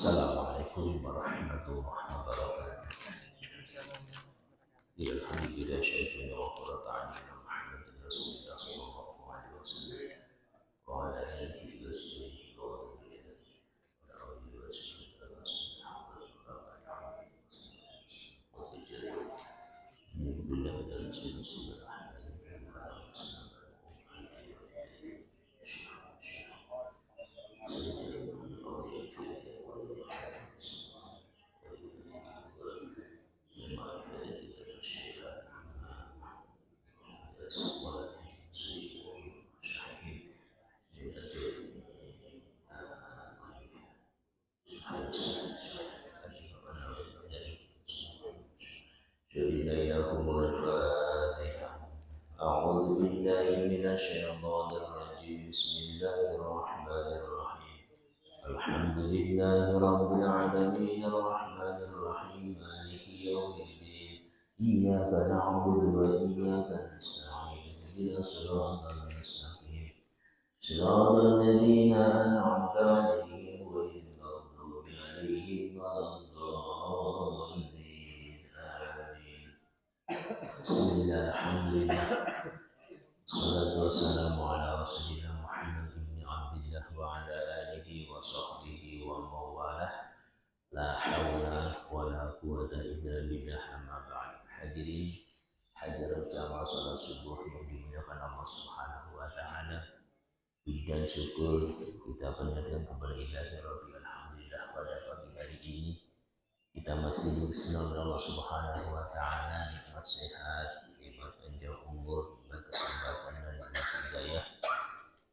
Assalamualaikum warahmatullahi wabarakatuh. Alhamdulillah syaikhina wa qurrata Muhammadin Rasulullah sallallahu alaihi wasallam wa ala alihi wa sahbihi wa أعوذ بالله من الشيطان الرجيم بسم الله الرحمن الرحيم الحمد لله رب العالمين الرحمن الرحيم مالك يوم الدين إياك نعبد وإياك نستعين اهدنا الصراط المستقيم صراط الذين أنعمت عليهم غير المغضوب عليهم ولا الضالين آمين بسم الله الحمد لله Salatu wassalamu ala rasulina Muhammad ibn Abdillah wa ala alihi wa sahbihi wa mawalah. La hawla wa la quwata illa billah, amma ba'd. Hadirin hadirat jamaah salat subuh yang dimuliakan Allah Subhanahu wa taala. Puji dan syukur kita panjatkan kepada Ilahi Rabbil Alhamdulillah pada pagi hari ini kita masih bersenang Allah Subhanahu wa taala, nikmat sehat, nikmat panjang umur, nikmat kesehatan dan nikmat hidayah,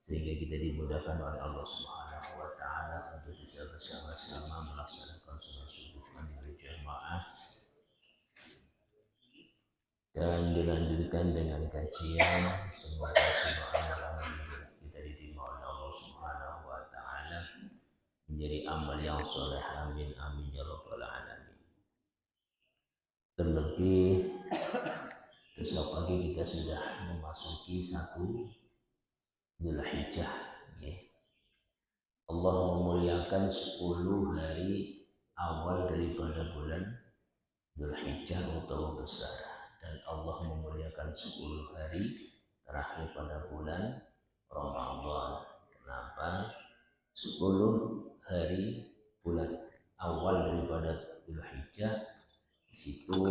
sehingga kita dimudahkan oleh Allah Subhanahu wa taala untuk bisa bersama-sama melaksanakan salat subuh dengan berjamaah dan dilanjutkan dengan kajian. Semoga semua amal-amal yang kita diterima oleh Allah Subhanahu wa taala menjadi amal yang soleh. Amin amin ya rabbal alamin. Terlebih besok pagi kita sudah memasuki 1 Dzulhijjah. Allah memuliakan 10 hari awal daripada bulan Dzulhijjah atau besar, dan Allah memuliakan 10 hari terakhir pada bulan Ramadan. Kenapa? 10 hari bulan awal daripada Dzulhijjah, di situ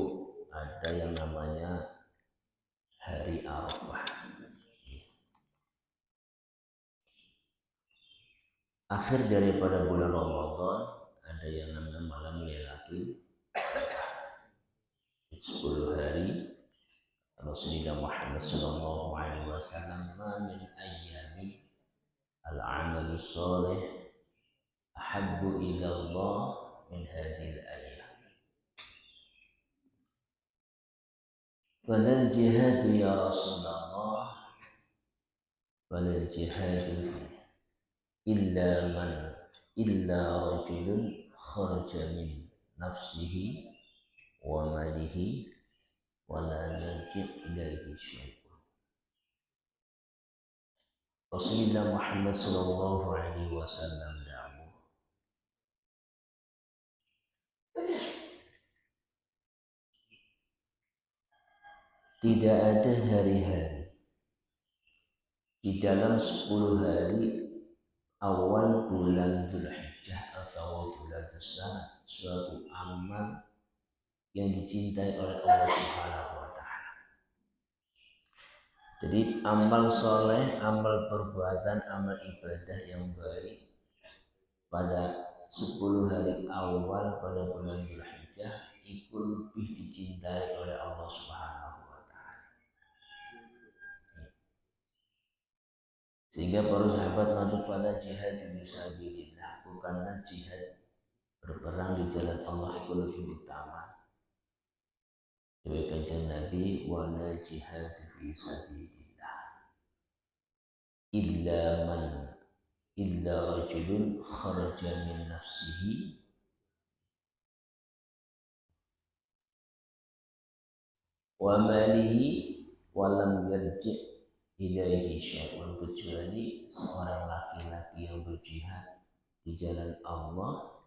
ada yang namanya hari Arafah. Akhir daripada bulan Ramadan ada yang namanya malam Lailatul Qadar. 10 hari Rasulullah Muhammad sallallahu alaihi wasallam, ma min ayyamin al-amalu shalih ahabbu ila Allah min hadhil ayyam. Falal jihadu ya Rasulullah, falal jihadu illa rajulun kharaja min nafsihi wa malihi wa la yarji' ilaihi syai'un. Rasulullah Muhammad sallallahu alaihi wasallam da'mu, tidak ada hari-hari di dalam 10 hari awal bulan Dzulhijjah atau bulan besar suatu amal yang dicintai oleh Allah Subhanahu wa taala. Jadi amal soleh, amal perbuatan, amal ibadah yang baik pada 10 hari awal pada bulan Dzulhijjah itu lebih dicintai oleh Allah Subhanahu wa taala. Sehingga para sahabat mengatakan pada jihad fisabilillah, bukanlah jihad berperang di jalan Allah itu lebih utama. Demikian Nabi, wala jihad fisabilillah illa rajulun kharaja min nafsihi wa malihi wa lam yarji' ilaihi syai'un, kecuali seorang laki-laki yang berjihad di jalan Allah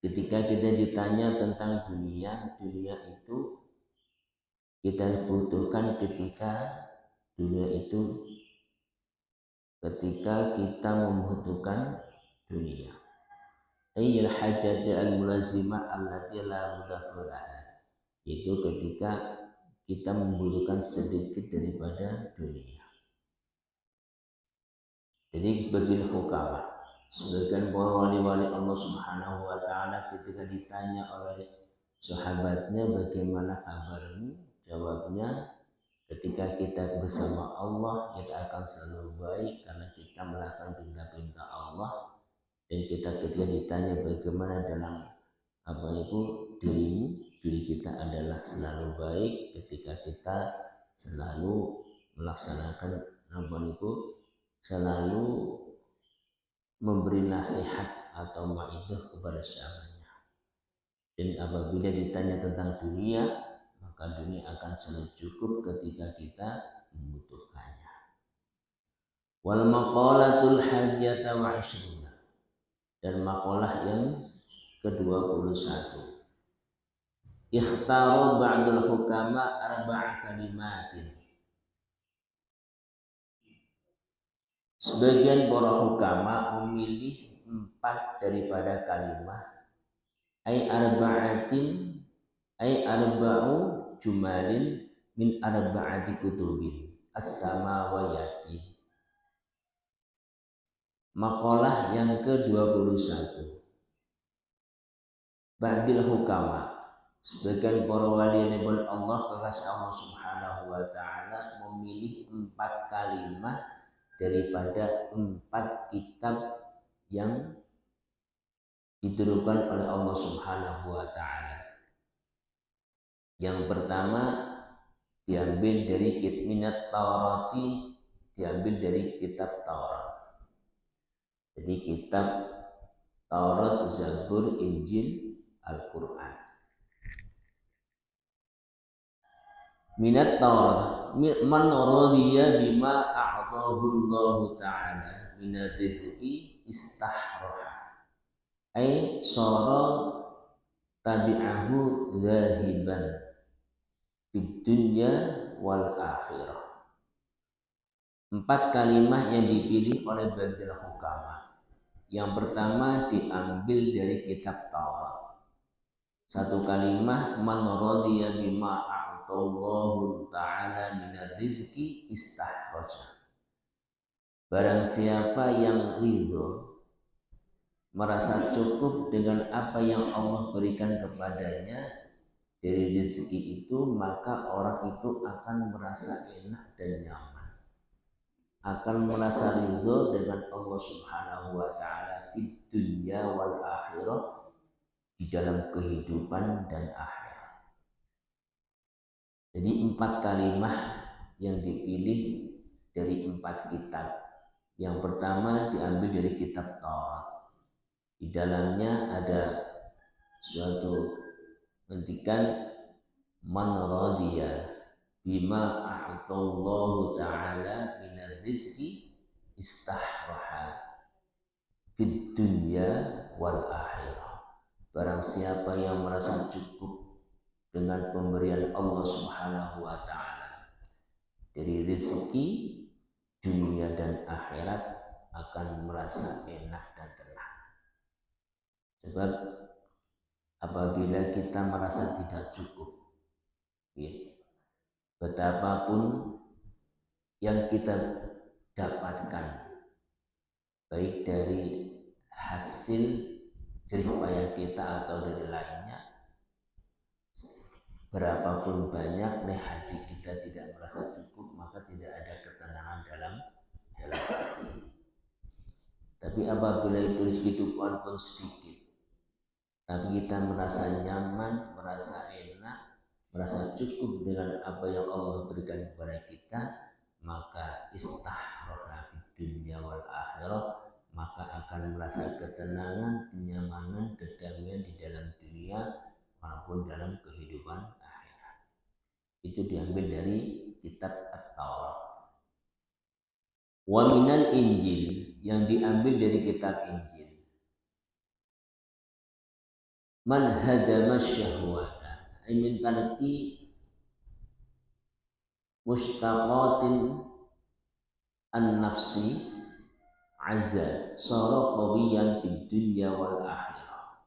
ketika kita ditanya tentang dunia itu kita butuhkan ketika kita membutuhkan dunia. Ayyul hajati al-mulazimah allati la mudafalaha, itu ketika kita membutuhkan sedikit daripada dunia. Jadi bagi hukama, sebagian para wali-wali Allah Subhanahu wa taala ketika ditanya oleh sahabatnya bagaimana kabarmu, jawabnya ketika kita bersama Allah kita akan selalu baik karena kita melakukan perintah-perintah Allah. Dan kita ketika ditanya bagaimana dalam diri kita adalah selalu baik ketika kita selalu melaksanakan selalu memberi nasihat atau maidah kepada sahabatnya. Dan apabila ditanya tentang dunia, maka dunia akan selalu cukup ketika kita membutuhkannya. Wal maqalatul hadiyata wa 'ishruna, dan maqalah yang ke-21. Ikhtaru ba'dul hukama arba'a kalimatin. Sebagian para hukama memilih 4 daripada kalimat. Arba'u jumalin min arba'ati kutubin as-samawiyati. Maqalah yang ke-21. Ba'dil hukama, sebagian para wali nebon Allah kekasih Allah Subhanahu wa taala memilih 4 kalimat daripada 4 kitab yang diturunkan oleh Allah Subhanahu wa taala. Yang pertama diambil dari minat Taurati, diambil dari kitab Taurat. Jadi kitab Taurat, Zabur, Injil, Al-Quran. Minat Taurat, man radiya bima a'tahu Allah ta'ala minat rizqi istahraha, ay sara tabi'ahu zahiban fid dunya wal akhirah. 4 kalimat yang dipilih oleh Ba'dil Hukama. Yang pertama diambil dari kitab Taurat. 1 kalimat, man radiya bima a'tallahu ta'ala minar rizki istahraja. Barang siapa yang ridho, merasa cukup dengan apa yang Allah berikan kepadanya dari rezeki itu, maka orang itu akan merasa enak dan nyaman, akan merasa ridho dengan Allah Subhanahu wa taala fid dunya wal akhirah, di dalam kehidupan dan akhirat. Jadi 4 kalimat yang dipilih dari 4 kitab. Yang pertama diambil dari kitab Taurat. Di dalamnya ada suatu hentikan, man radiya bima a'tallahu ta'ala minar rizki istahraha fid dunya wal akhirah. Barang siapa yang merasa cukup dengan pemberian Allah Subhanahu wa taala dari rezeki dunia dan akhirat, akan merasa enak dan tenang. Sebab apabila kita merasa tidak cukup, betapapun yang kita dapatkan, baik dari hasil jerih payah kita atau dari lainnya, berapapun banyak hati kita tidak merasa cukup, maka tidak ada ketenangan dalam hati. Tapi apabila itu rezeki Tuhan pun sedikit, tapi kita merasa nyaman, merasa enak, merasa cukup dengan apa yang Allah berikan kepada kita, maka istahroha fid dunya wal akhirah, maka akan merasa ketenangan, kenyamanan, kedamaian di dalam dunia maupun dalam kehidupan akhirat. Itu diambil dari kitab At-Taurat. Wa minal Injil, yang diambil dari kitab Injil. man hadama syahwata ay min tarki mustaqatin an-nafsi azza sara qawiyan fid dunya wal akhirah.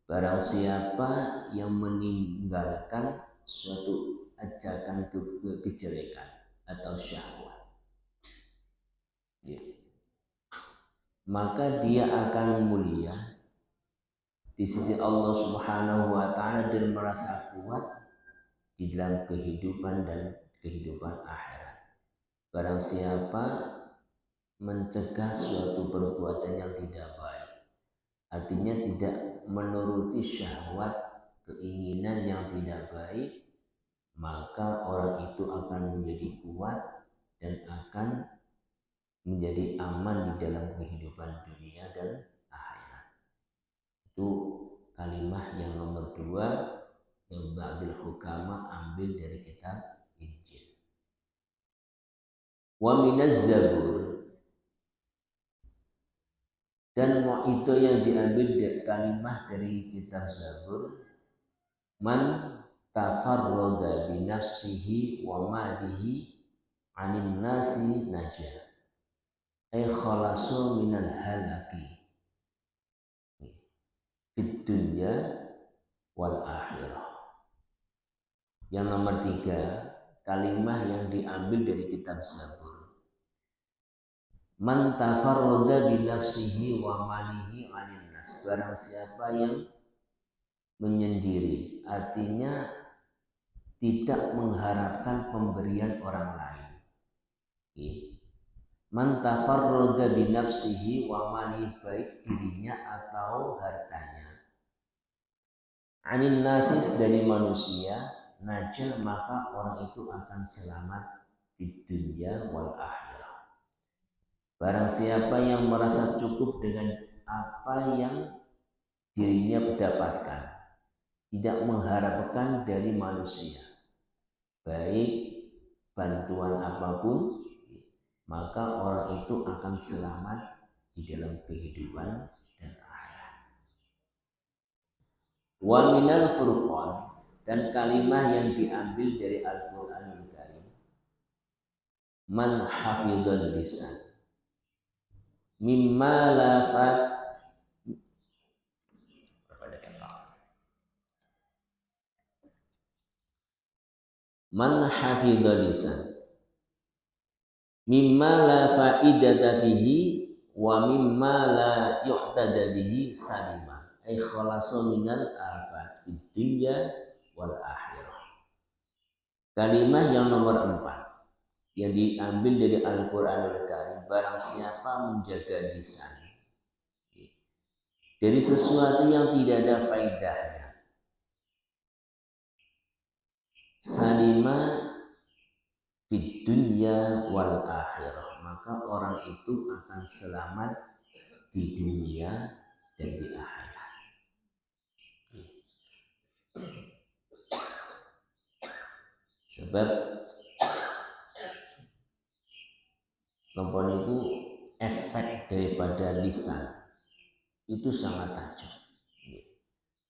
Barang siapa yang meninggalkan suatu ajakan kejelekan atau syahwat, ya, maka dia akan mulia di sisi Allah Subhanahu wa taala dan merasa kuat di dalam kehidupan dan kehidupan akhirat. Barang siapa mencegah suatu perbuatan yang tidak baik, artinya tidak menuruti syahwat, keinginan yang tidak baik, maka orang itu akan menjadi kuat dan akan menjadi aman di dalam kehidupan dunia dan akhirat. Itu kalimat yang nomor 2 yang ba'dul hukama ambil dari kitab Injil. Wa minaz zabur, dan itu yang diambil dari kalimat dari kitab Zabur, man tafarroda binafsihi wa malihi anin nasi najah ay khalasu minal halaki fid dunya wal akhirah. Yang nomor 3 kalimat yang diambil dari kitab Zabur, man tafarroda binafsihi wa malihi anin nas, barang siapa yang menyendiri, artinya tidak mengharapkan pemberian orang lain. Man tafarroda binafsihi wa malihi, baik dirinya atau hartanya, anin nasis, dari manusia, najah, maka orang itu akan selamat di dunia wal akhirah. Barang siapa yang merasa cukup dengan apa yang dirinya mendapatkan, tidak mengharapkan dari manusia baik bantuan apapun, maka orang itu akan selamat di dalam kehidupan dan akhirat. Wa minal furqan, dan kalimat yang diambil dari Al-Qur'anul Karim, man hafidhal lisan mimma lafat man hafidhal lisan mimma la faidata fihi wa mimma la yu'tada bihi salima ay khalasu minal afat fid dunya wal akhirah. Kalimat yang nomor 4 yang diambil dari Al-Qur'anul Karim, barang siapa menjaga lisan dari sesuatu yang tidak ada faedahnya, salima di dunia wal akhirah, maka orang itu akan selamat di dunia dan di akhirat. Sebab kompon itu efek daripada lisan itu sangat tajam.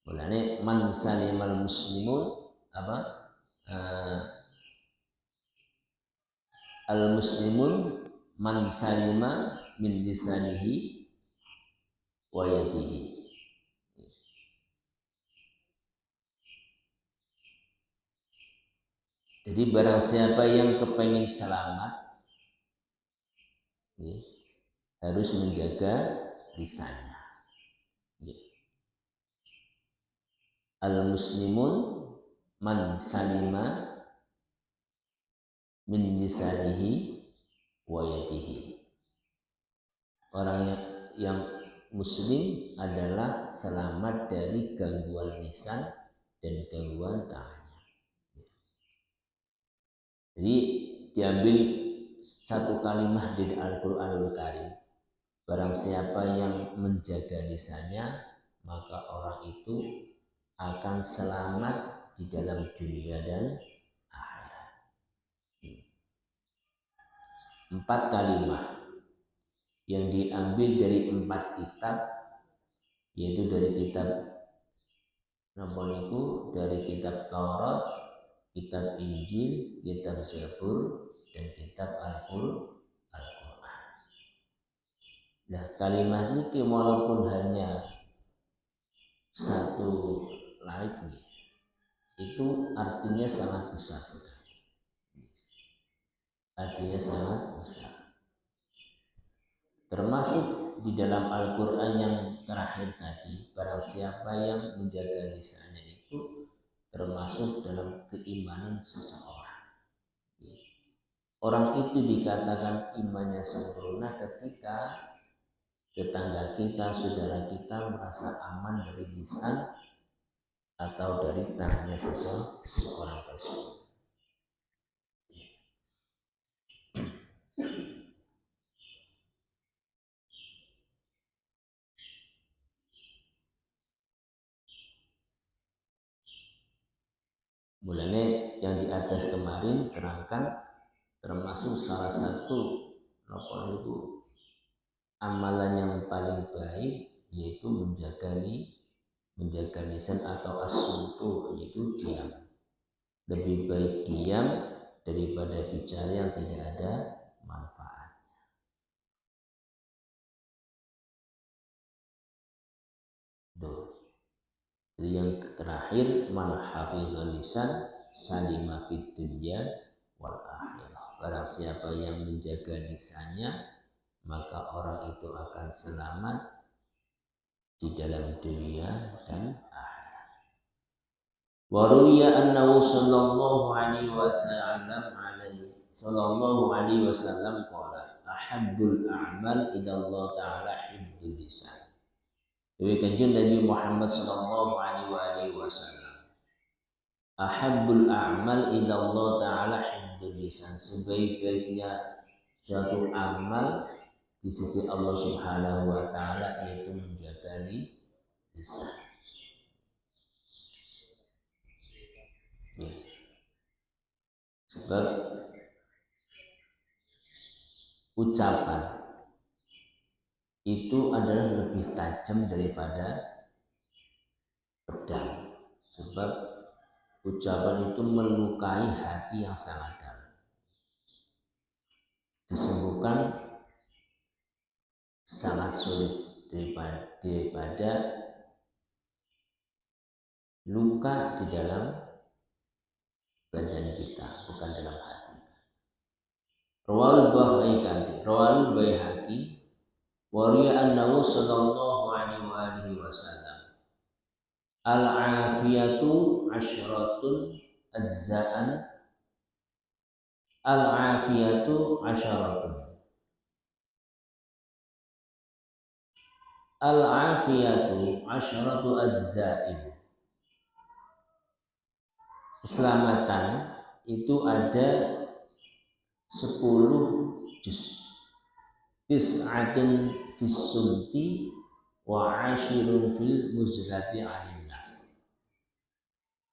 Mulane man salimal muslimun al muslimun man salima min lisanihi wa yadihi. Jadi barang siapa yang kepengen selamat, harus menjaga lisannya. Al muslimun man salima min lisanihi wa yadihi. Orang yang muslim adalah selamat dari gangguan lisan dan gangguan tangannya. Jadi diambil satu kalimat dari Al-Qur'anul Karim, barang siapa yang menjaga lisannya, maka orang itu akan selamat di dalam dunia dan akhirat. 4 kalimat yang diambil dari 4 kitab, yaitu dari kitab napa niku dari kitab Taurat, kitab Injil, kitab Zabur, dan kitab Al-Qur'an. Nah, kalimat niki walaupun hanya satu laik itu artinya sangat besar sekali. Artinya sangat besar. Termasuk di dalam Al-Quran yang terakhir tadi, barang siapa yang menjaga lisannya itu termasuk dalam keimanan seseorang. Orang itu dikatakan imannya sempurna ketika tetangga kita, saudara kita merasa aman dari lisan atau dari tangannya seseorang tersebut. Mulanya yang di atas kemarin terangkan termasuk salah satu amalan yang paling baik yaitu menjaga lisan atau as-sumtu, yaitu diam. Lebih baik diam daripada bicara yang tidak ada manfaat. Jadi yang terakhir, man hafizal lisan salima fid dunya wal akhirah. Barang siapa yang menjaga lisannya, maka orang itu akan selamat di dalam dunia dan akhirat. Wa ruwiya annahu sallallahu alaihi wasallam qala ahabbul a'mal ila Allah taala hifdzul lisan. Dari kanjeng Nabi Muhammad sallallahu alaihi wasallam, ahabbul a'mal ila Allah taala hifdzul lisan, sebaik-baiknya suatu amal di sisi Allah Subhanahu wa taala yaitu menjaga lisan. Ya. Sebab ucapan itu adalah lebih tajam daripada pedang. Sebab ucapan itu melukai hati yang sangat dalam. Disembuhkan sangat sulit daripada luka di dalam badan kita, bukan dalam hati. Rawal Baihaqi wariya annahu sallallahu alaihi wasallam al-afiyatu asyaratun ajza'an al-afiyatu asyaratun ajza'in. Keselamatan itu ada 10 juz. Tis'atun fis sumti wa 'ashirun fil muzlati 'anil nas.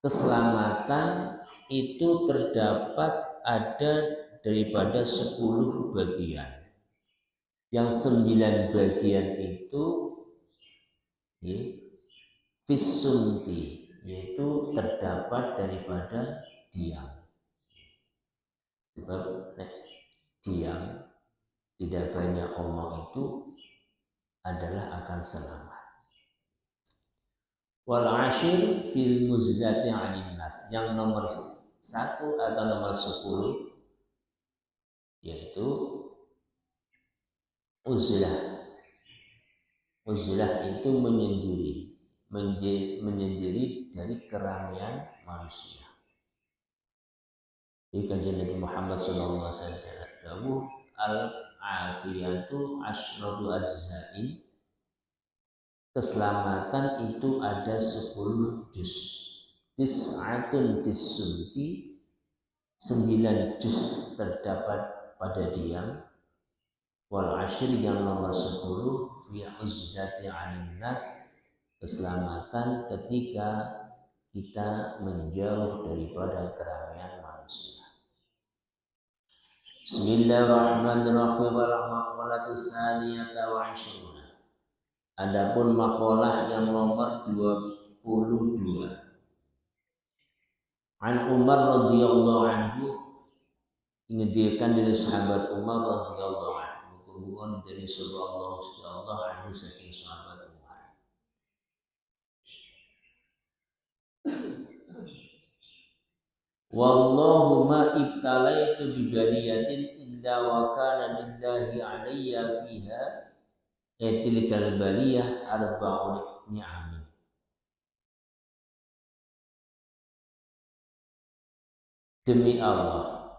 Keselamatan itu terdapat ada daripada 10 bagian. Yang 9 bagian itu fis sumti, yaitu terdapat daripada diam. Sebab diam, tidak banyak omong itu adalah akan selamat. Wal ashir fil muzlati 'anil nas, yang nomor 1 atau nomor 10 yaitu uzlah. Uzlah itu menyendiri dari keramaian manusia. Di kanjeng Nabi Muhammad sallallahu alaihi wasallam al-afiyatu asyratu ajza'in. Keselamatan itu ada 10 juz. Tis'atun fis sumti, 9 juz terdapat pada diam. Wal ashir, yang nomor 10 fi uzlati 'anil nas, keselamatan ketika kita menjauh daripada keramaian manusia. Bismillahirrahmanirrahim. Al-maqalatu tsaniyata wa 'ishruna. Adapun maqalah yang nomor An Umar radhiyallahu anhu, ngendikan dari sahabat Umar radhiyallahu anhu, bukan dari Allah subhanahu anhu saking sahabat Umar. Wallahu ma ibtalaitu bi baliyatin illa wa kana lillahi alayya fiha tilkal baliyah arba'u ni'amin. Demi Allah,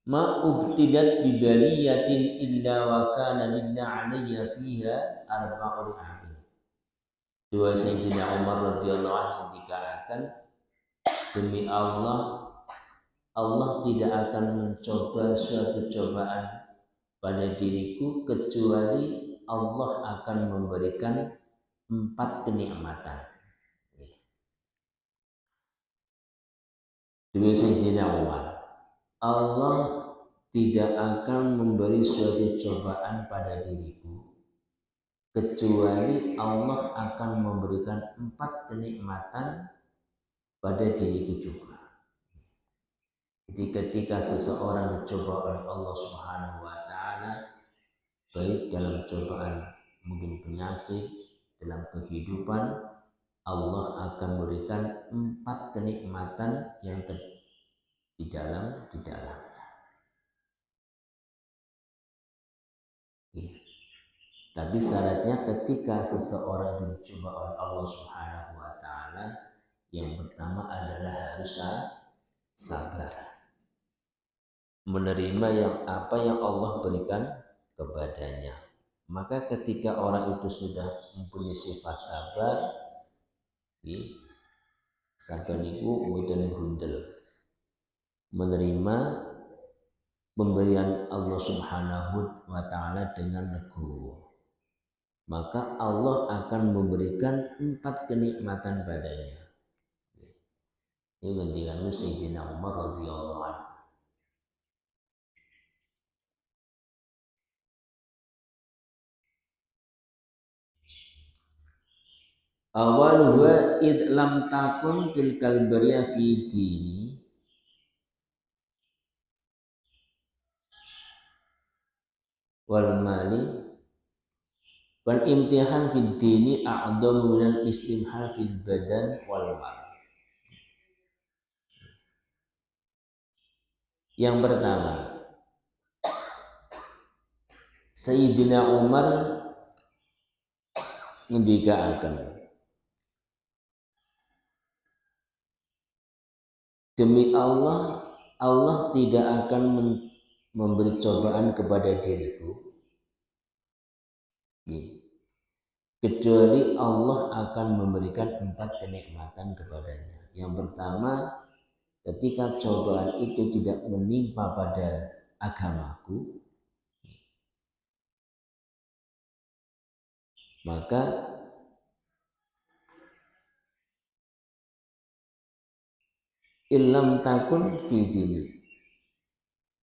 ma ubtilat bi baliyatin illa wa kana lillahi alayya fiha arba'u ni'amin. Dua Sayyidina Umar radhiyallahu anhu dikatakan, demi Allah, Allah tidak akan mencoba suatu cobaan pada diriku kecuali Allah akan memberikan 4 kenikmatan. Demi Sayyidina Umar, Allah tidak akan memberi suatu cobaan pada diriku kecuali Allah akan memberikan 4 kenikmatan pada diriku juga. Jadi ketika seseorang dicoba oleh Allah Subhanahu wa taala, baik dalam cobaan mungkin penyakit, dalam kehidupan, Allah akan memberikan 4 kenikmatan yang di dalam. Ya. Tapi syaratnya ketika seseorang dicoba oleh Allah Subhanahu wa taala, yang pertama adalah harus sabar. Menerima apa yang Allah berikan kepadanya. Maka ketika orang itu sudah mempunyai sifat sabar, sabar niku mboten gundel. Menerima pemberian Allah Subhanahu wa taala dengan legowo. Maka Allah akan memberikan 4 kenikmatan padanya. Ini ngendikan Sayyidina Umar radhiyallahu anhu. Awaluha id lam takun tilkal bariyah fi dini wal mali wal imtihan fid dini a'dhamu minal istimhal fil badan wal mal. Yang pertama, Sayyidina Umar ngendikaaken, demi Allah, Allah tidak akan memberi cobaan kepada diriku kecuali Allah akan memberikan 4 kenikmatan kepadanya. Yang pertama, ketika cobaan itu tidak menimpa pada agamaku, maka illam takun fi dini.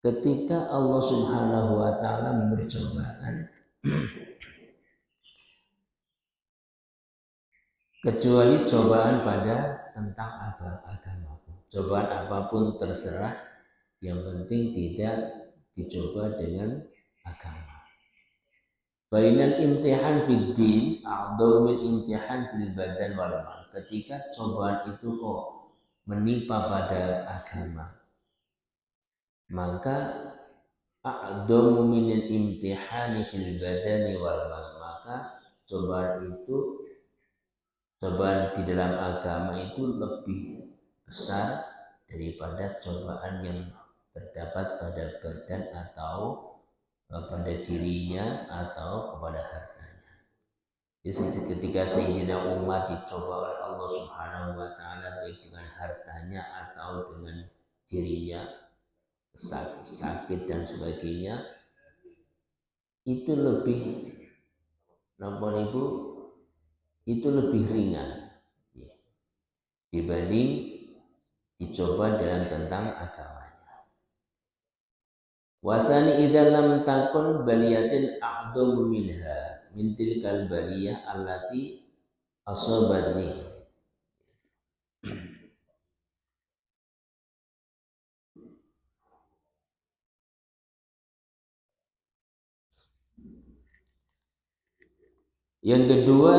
Ketika Allah Subhanahu wa taala memberi cobaan kecuali cobaan pada tentang agamaku. Cobaan apapun terserah, yang penting tidak dicoba dengan agama. Bainal imtihan fid din a'dhamu min imtihan fil badan wal mal. Ketika cobaan itu kok menimpa pada agama, maka a'dhamu min imtihani fil badani wal mal. Maka cobaan di dalam agama itu lebih besar daripada cobaan yang terdapat pada badan atau pada dirinya atau kepada hartanya. Jadi ketika Sayyidina Umar dicoba oleh Allah Subhanahu wa taala baik dengan hartanya atau dengan dirinya, sakit dan sebagainya, itu lebih itu lebih ringan dibanding dicoba dalam tentang agamanya. Wasani idza lam takun baliyatin a'dhamu minha min tilkal baliyah allati asabatni. Yang kedua,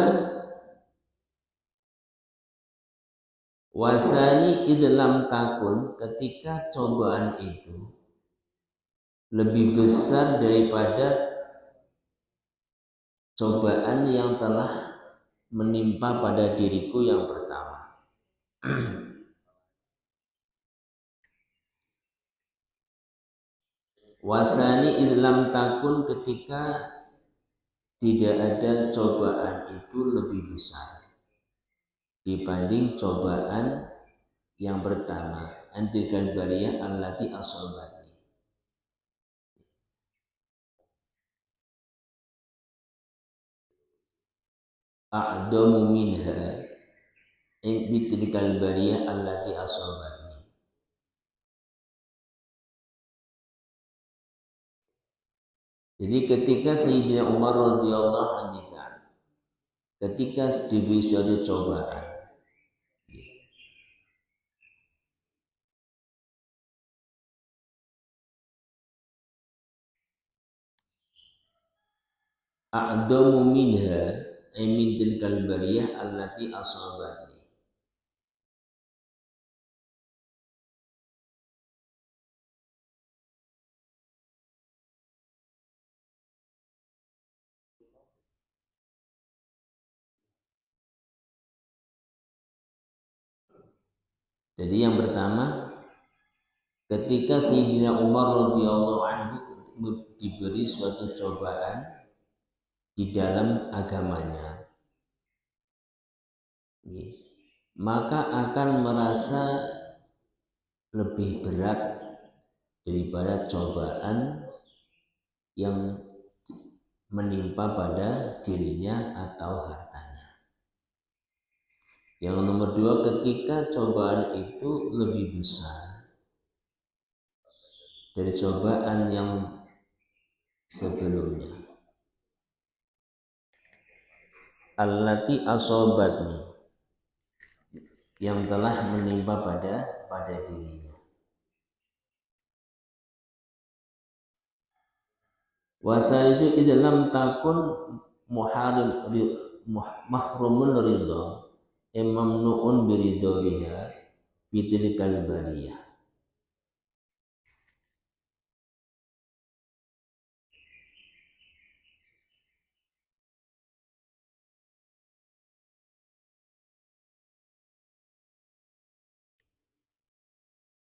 wasani idlam takun, ketika cobaan itu lebih besar daripada cobaan yang telah menimpa pada diriku yang pertama. Wasani idlam takun, ketika tidak ada cobaan itu lebih besar dibanding cobaan yang pertama. Antilkal bariyah allati asobani. A'damu minha bitilkal bariyah allati asobani. Jadi ketika Sayyidina Umar radhiyallahu anhu ketika diberi suatu cobaan, a'damu minha min tilkal bariyah allati asabani. Jadi yang pertama, ketika Sayyidina Umar radhiyallahu anhu diberi suatu cobaan di dalam agamanya, maka akan merasa lebih berat daripada cobaan yang menimpa pada dirinya atau hartanya. Yang nomor dua, ketika cobaan itu lebih besar dari cobaan yang sebelumnya. Allati asobatni, yang telah menimpa pada dirinya. Wasaisu idlam takun muharim mahrumun ridha mamnuun biridho biha fitilkal bariyah.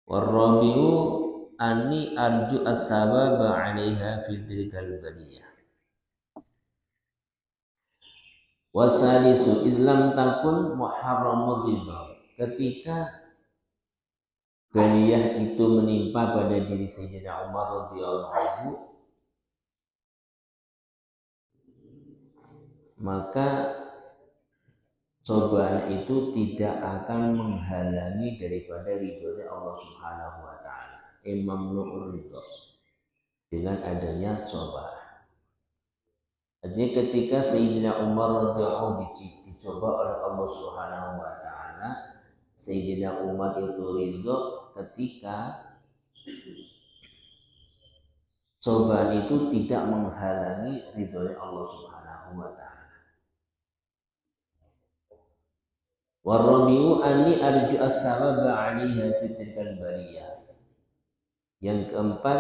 Warrabiu ani arju as-sawaba 'alaiha fitilkal bariyah. Wasalisu idlam takun muharramur ridha, ketika bariyah itu menimpa pada diri Sayyidina Umar radhiyallahu anhu, maka cobaan itu tidak akan menghalangi daripada ridhonya Allah Subhanahu wa taala. Imam Nu'ur ridho dengan adanya cobaan. Artinya ketika Sayyidina Umar radhiyallahu anhu dicoba oleh Allah Subhanahu wa taala, Sayyidina Umar itu ridho ketika cobaan itu tidak menghalangi ridhonya Allah Subhanahu wa taala. Warrabiu anni arju as-sawaba 'alaiha fi tilkal bariyah. Yang keempat,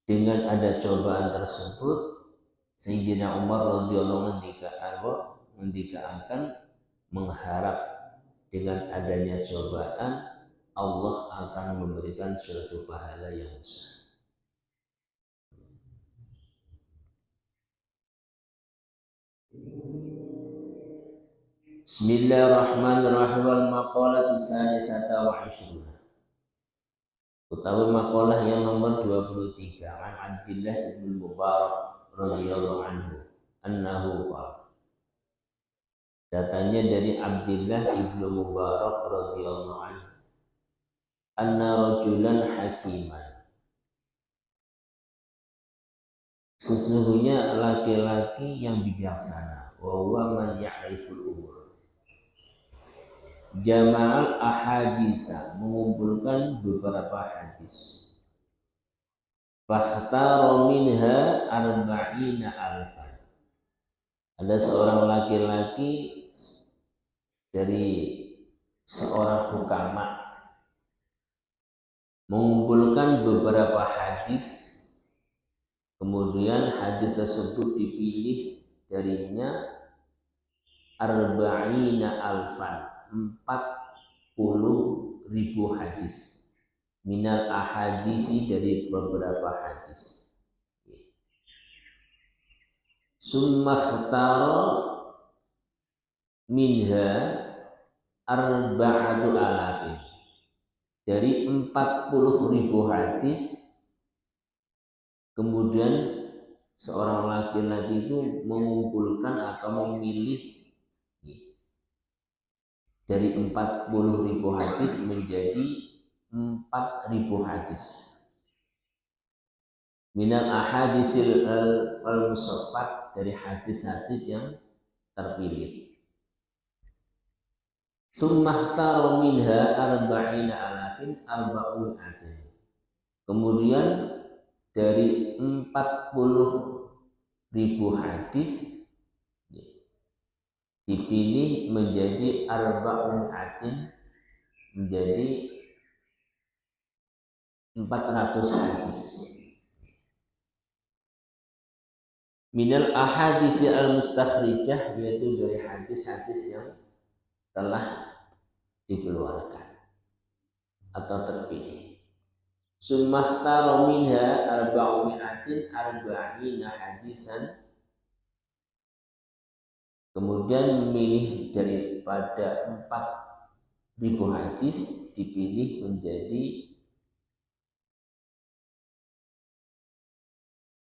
dengan ada cobaan tersebut Sayyidina Umar radhiyallahu anhu akan mengharap dengan adanya cobaan Allah akan memberikan suatu pahala yang besar. Bismillahirrahmanirrahim. Wal maqalatu sadisata wa 'ishruna. Utawi maqalah yang nomor 23, an Abdullah ibn Mubarak radhiyallahu anhu annahu qala. Datanya dari Abdullah ibn Mubarak radhiyallahu anhu, anna rajulan hakiman, sesungguhnya laki-laki yang bijaksana, wa huwa man ya'riful umur, jama'al ahadisa, mengumpulkan beberapa hadis, fakhtara minha arba'ina alfan, Ada seorang laki-laki dari seorang hukama mengumpulkan beberapa hadis, kemudian hadis tersebut dipilih darinya arba'ina alfan, 40.000 hadis, minal ahadisi, dari beberapa hadis. Summa khtara minha arba'atu alafin, dari 40.000 hadis kemudian seorang laki-laki itu mengumpulkan atau memilih dari 40.000 hadis menjadi 4.000 hadis. Minal ahadisil al-musaffat, dari hadis-hadis yang terpilih. Summahtaru minha arba'ina alafin arba'u'atin. Kemudian dari 40.000 hadis dipilih menjadi arba'u'atin, menjadi 400 hadis. Minal ahadisi al-mustakhrijah, yaitu dari hadis-hadis yang telah dikeluarkan atau terpilih. Summahtaru minha arba'u'atin arba'ina hadisan, kemudian memilih daripada 4.000 hadis dipilih menjadi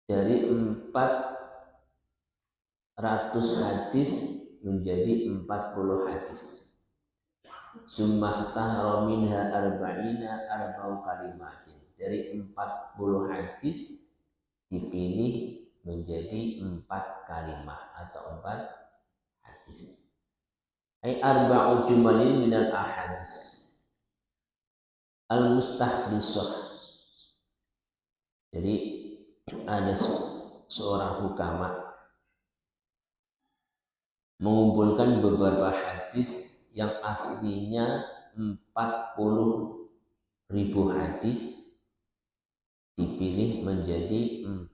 dari 400 hadis menjadi 40 hadis. Summah tahra minha arba'ina arba'u kalimatin, dari 40 hadis dipilih menjadi 4 kalimah atau 4 hadis. Ai arba'u jumalin minal ahadis al-mustakhlisah. Jadi ada seorang hukama mengumpulkan beberapa hadis yang aslinya 40.000 hadis dipilih menjadi 40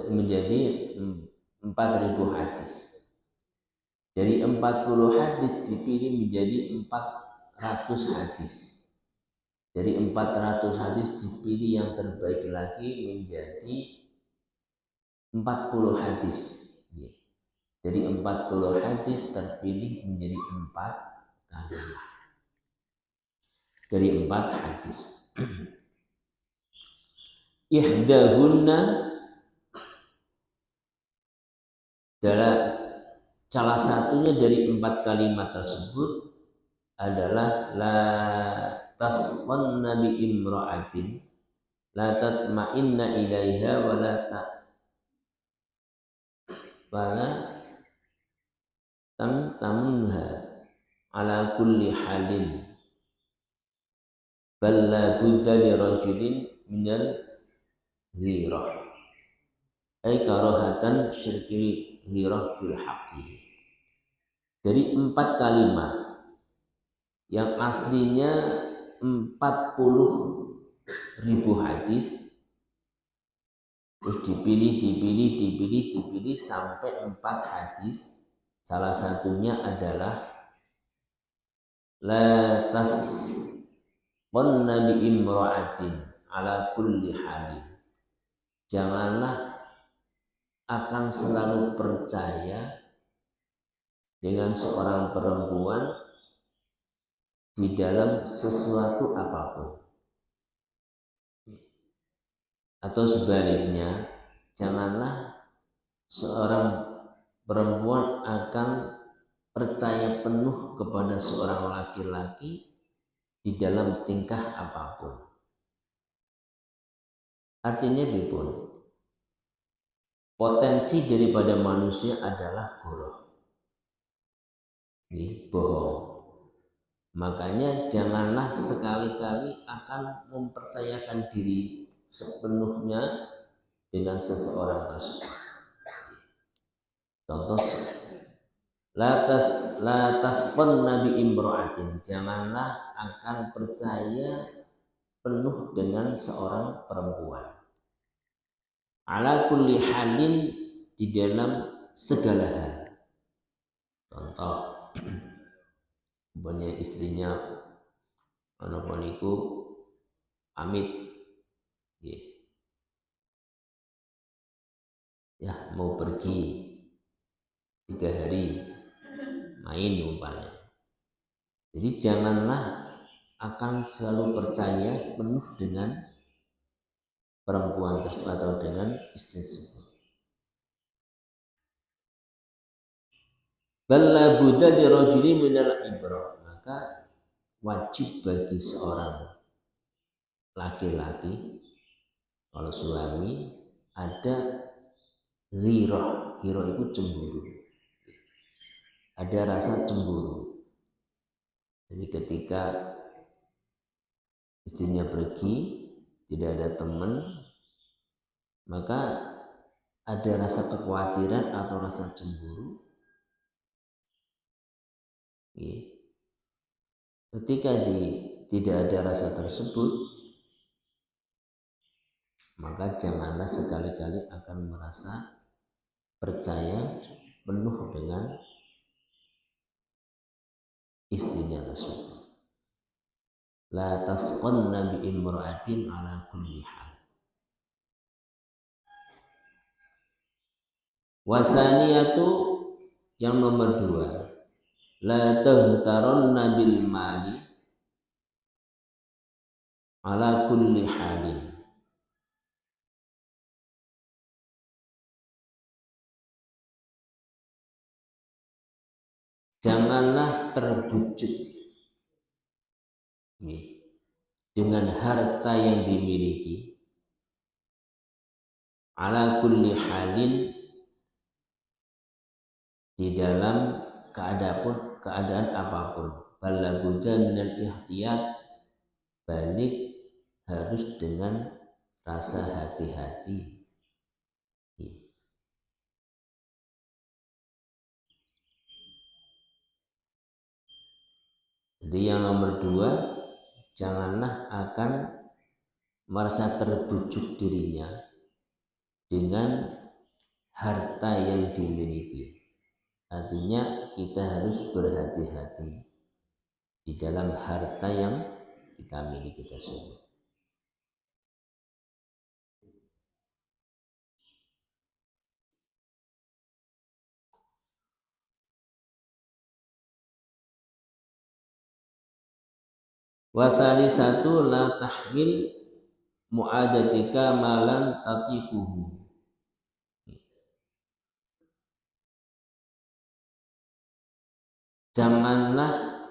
menjadi 4.000 hadis. Dari 40 hadis dipilih menjadi 400 hadis. Dari 400 hadis dipilih yang terbaik lagi menjadi 40 hadis. Dari 40 hadis terpilih menjadi 4 kalimah. Dari 4 hadis. Ihdahunna, adalah salah satunya dari 4 kalimat tersebut adalah la tasqanna bi imra'atin la tatma'inna ilaiha wala tamtamunha ala kulli halin bal la budda li rajulin minal ghirah ay karahatan syirkil ghirah fil haqqi. Dari 4 kalimat yang aslinya 40.000 hadis, terus dipilih sampai 4 hadis. Salah satunya adalah la tasqanna bi imra'atin ala kulli halin. Janganlah akan selalu percaya dengan seorang perempuan di dalam sesuatu apapun. Atau sebaliknya, janganlah seorang perempuan akan percaya penuh kepada seorang laki-laki di dalam tingkah apapun. Artinya bipun, potensi daripada manusia adalah goroh, bohong. Makanya janganlah sekali-kali akan mempercayakan diri sepenuhnya dengan seseorang tersebut. Contoh, latas pun Nabi imro'atin, janganlah akan percaya penuh dengan seorang perempuan. Ala kulli halin, di dalam segala hal. Contoh, punya istrinya walaupun itu amit, ya mau pergi 3 hari main umpamanya. Jadi janganlah akan selalu percaya penuh dengan perempuan tersebut atau dengan istri tersebut. Balla budda li rajuli minal ibrah, maka wajib bagi seorang laki-laki kalau suami ada ghirah. Ghirah itu cemburu, ada rasa cemburu. Jadi ketika istrinya pergi tidak ada teman, maka ada rasa kekhawatiran atau rasa cemburu. Ketika tidak ada rasa tersebut, maka janganlah sekali-kali akan merasa percaya penuh dengan istrinya tersebut. La tasqanna bi imra'atin ala kulli hal. Wasaniyatu, yang nomor 2, la taghtaranna bil mali ala kulli halin. Janganlah terbujuk dengan harta yang dimiliki ala kulli halin, di dalam keadaan apapun. Bala budda minal ihtiyat, balik harus dengan rasa hati-hati. Jadi yang nomor 2, janganlah akan merasa terbujuk dirinya dengan harta yang dimiliki. Artinya kita harus berhati-hati di dalam harta yang kita miliki tersebut. Wasali satu, la tahmil mu'adatika malan tatikuhu. Janganlah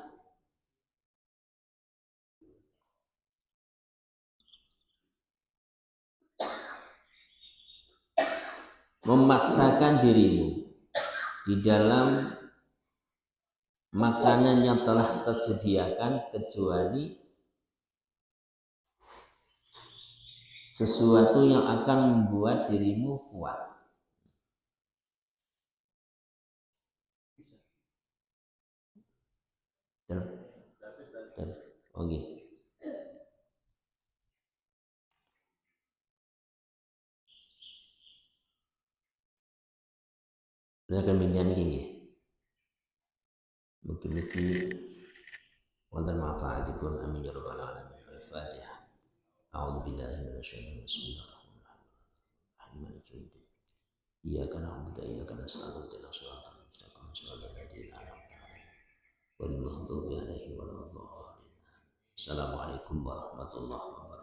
memaksakan dirimu di dalam makanan yang telah tersediakan kecuali sesuatu yang akan membuat dirimu kuat. Oke. Silakan minjani gini. Mungkin wonten manfaatipun, amin ya rabbal alamin. Al-Fatihah. A'udzu billahi minasyaitonir rajim. Bismillahirrahmanirrahim. Iyyaka na'budu wa iyyaka nasta'in. Ihdinas siratal mustaqim. Shiratal ladzina an'amta 'alaihim ghairil maghdubi 'alaihim waladdallin. Assalamualaikum warahmatullahi wabarakatuh.